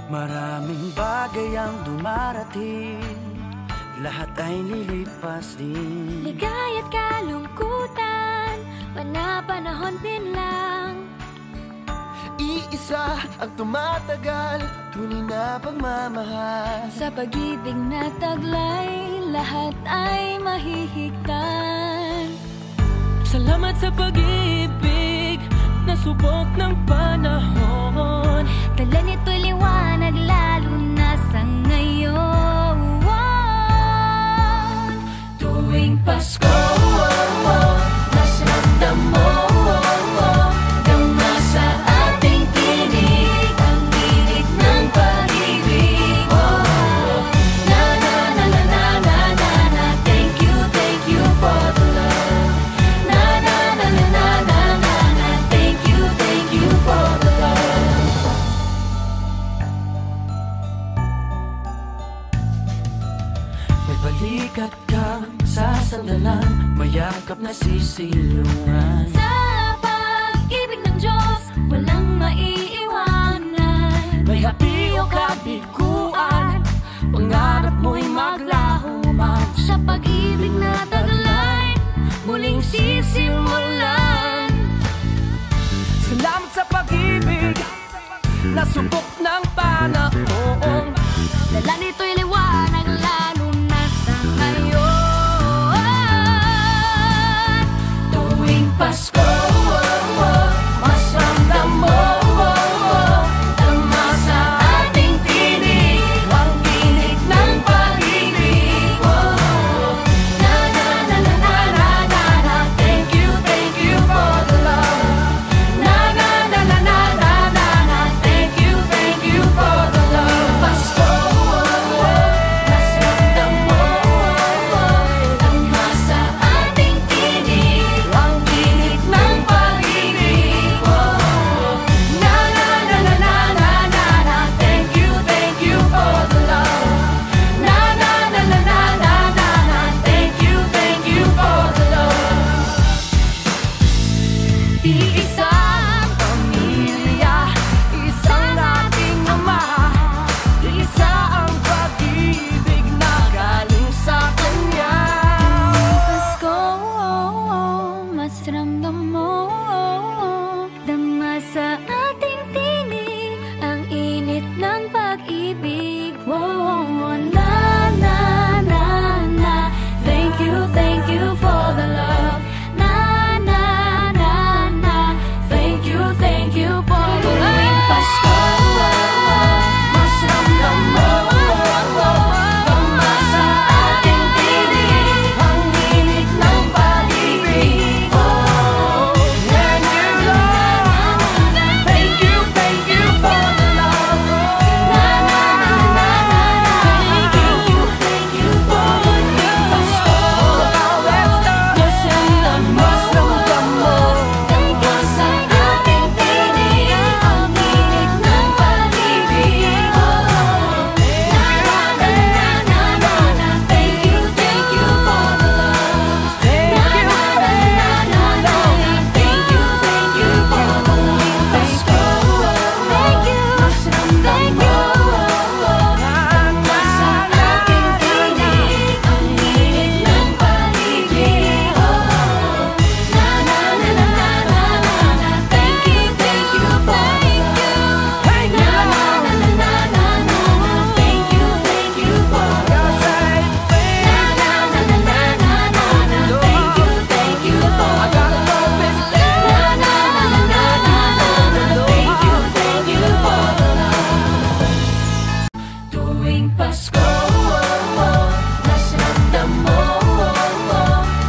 Maraming bagay ang dumarating, lahat ay lilipas din. Ligaya't kalungkutan, pana-panahon din lang. Iisa ang tumatagal, tunay na pagmamahal. Sa pag-ibig na taglay, lahat ay mahihigtan. Salamat sa pag-ibig na subok ng panahon. Dala nito'y liwanag lalo na sa ngayon. Tuwing Pasko, mas ramdam mo, dama sa ating tinig ang tinig ng pag-ibig. Na na na na na na na na, thank you for the love. Na na na na na na na na, thank you for the love. May balikat kang sasandalan, mayakap na sisilungan. Sa pag-ibig ng Diyos, walang maiiwanan. May hapi o kabiguan, pangarap mo'y maglaho man. Sa pag-ibig na taglay, muling sisimulan. Salamat sa pag-ibig na subok ng panahon. Dala nito'y liwanag lalo na sa ngayon. Tuwing Pasko, mas ramdam mo, dama sa ating tinig ang tinig ng pag-ibig. Na na na na na na na na, thank you for the love. Na na na na na na na na, thank you for the love. Pasko, mas ramdam mo, dama sa ating tinig ang tinig ng pag-ibig. Na na na na na na na na, thank you for the love. Na na na na na na na na, thank you for the love. Iisang pamilya, isang ating ama, isa ang pag-ibig na galing sa Kanya. Pasko, mas ramdam mo, dama sa ating tinig ang init ng pag-ibig. Na na na na, thank you for the love. Na na na na, thank you for the love. Tuwing Pasko, mas ramdam mo, dama sa ating tinig ang init ng pag-ibig. Na na na na, thank you for the love. Na na na na na na, thank you for the Pasko. Mas ramdam mo, dama sa ating tinig ang init ng pag-ibig. Na na na na na na, thank you for the love. Na na na na na na, thank you for the love. Pasko, thank you, mas ramdam mo, dama sa ating tinig ang init ng pag-ibig. Na na na na na na na, thank you for the love. Na na na na na na na, thank you for the love. Na na na na na na na, thank you for the love. Na na na na na na, thank you for the love. Tuwing Pasko, mas ramdam mo,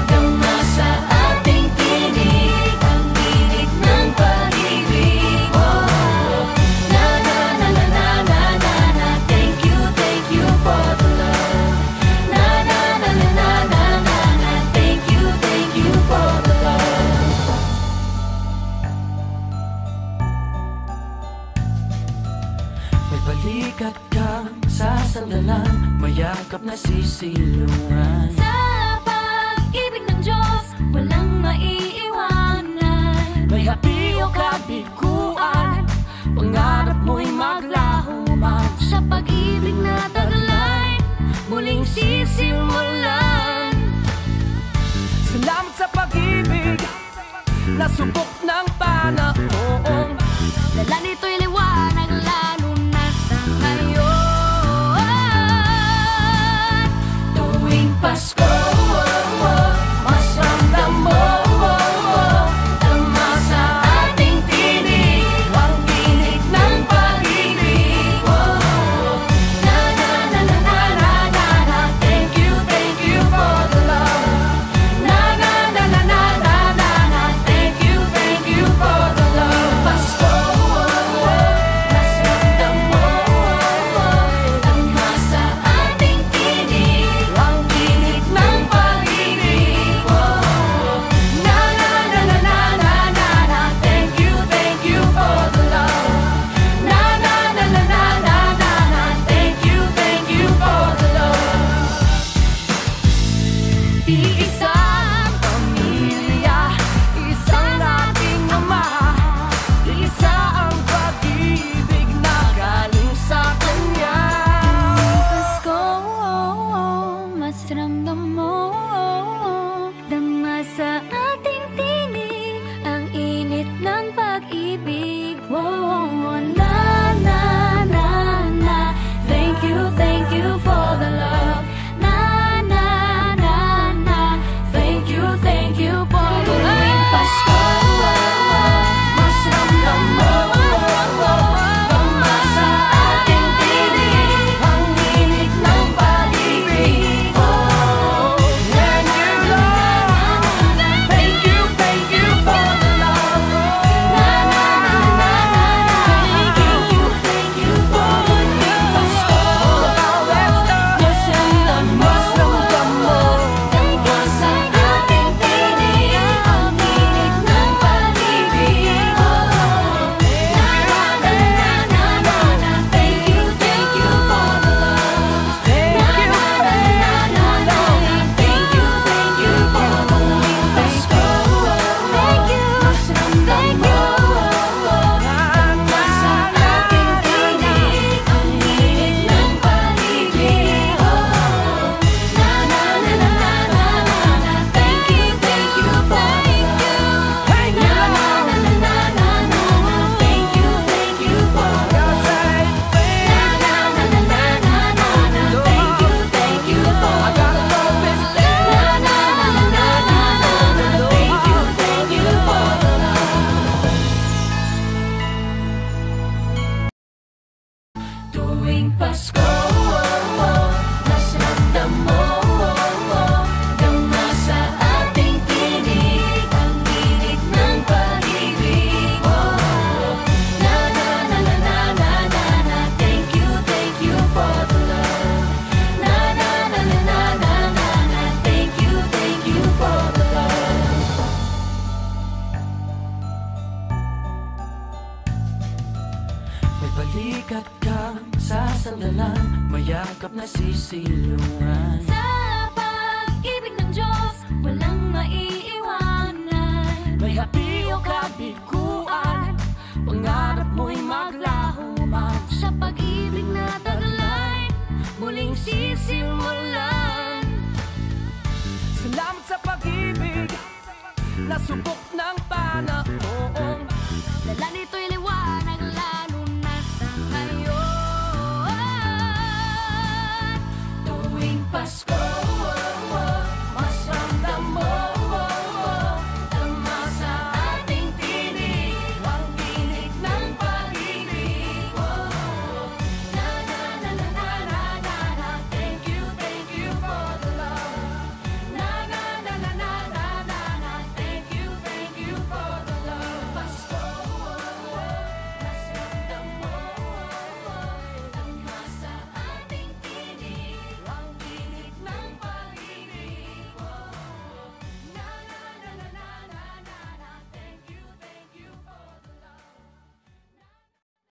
dama sa ating tinig ang tinig ng pag-ibig. Na na na na na na na, thank you for the love. Na na na na na na na, thank you for the love. May balikat kang sasandalan, mayakap na sisilungan. Sa pag-ibig ng Diyos, walang maiiwanan. May hapi o kabiguan, pangarap mo'y maglaho man. nasubok ng panahon. Dala nito'y liwanag lalo na sa ngayon. Tuwing Pasko, mas ramdam mo tama sa ating tinig ang tinig ng pag-ibig. Na na na na na na na na. Thank you for the love. Na na na na na na na na. Thank you for the love. Pasko, mas ramdam mo tama sa ating tinig ang tinig ng pag-ibig. Na na na na na na na na. Thank you for the love. Na na na na na na na na. Thank you for the love. Iisang pamilya, isang ating ama, Isa ang pag-ibig na galing sa Kanya. Pasko, mas ramdam mo dama sa ating tinig ang init ng pag-ibig. Na na na na. Thank you for the love. Na na na na. Thank you for the Tuwing love. Pasko, mas ramdam mo tama sa ating tinig ang init ng pag-ibig. Na na na na na. Thank you for the love. Na na na na na na. Thank you for tuwing Pasko, mas ramdam mo tama sa ating tinig ang init ng pag-ibig. Na na na na na na. Thank you for the love. Na na na na na na. Thank you for tuwing Pasko. Mas ramdam mo tama sa ating tinig ang init ng pag-ibig. Na na na na na na na. Thank you for the love. Na na na na na na na. Thank you for the love. Na na na na na na na. Thank you for the love. Na na na na na na na. Thank you for the love. Tuwing Pasko, mas ramdam mo tama sa ating tinig ang init ng pag-ibig. Na na na na na na na na. Thank you for the love. Na na na na na na na na. Thank you for the love. May balikat kang sasandalan, mayakap na sisilungan. Sa pag-ibig ng Diyos, walang maiiwanan. May hati o kabiguan, pangarap mo'y maglaho man. Sa pag-ibig na taglay, muling sisimulan. Salamat sa pag-ibig, nasubok ng panahon. Dala nito'y liwanag lalo na sa ngayon. Tuwing Pasko,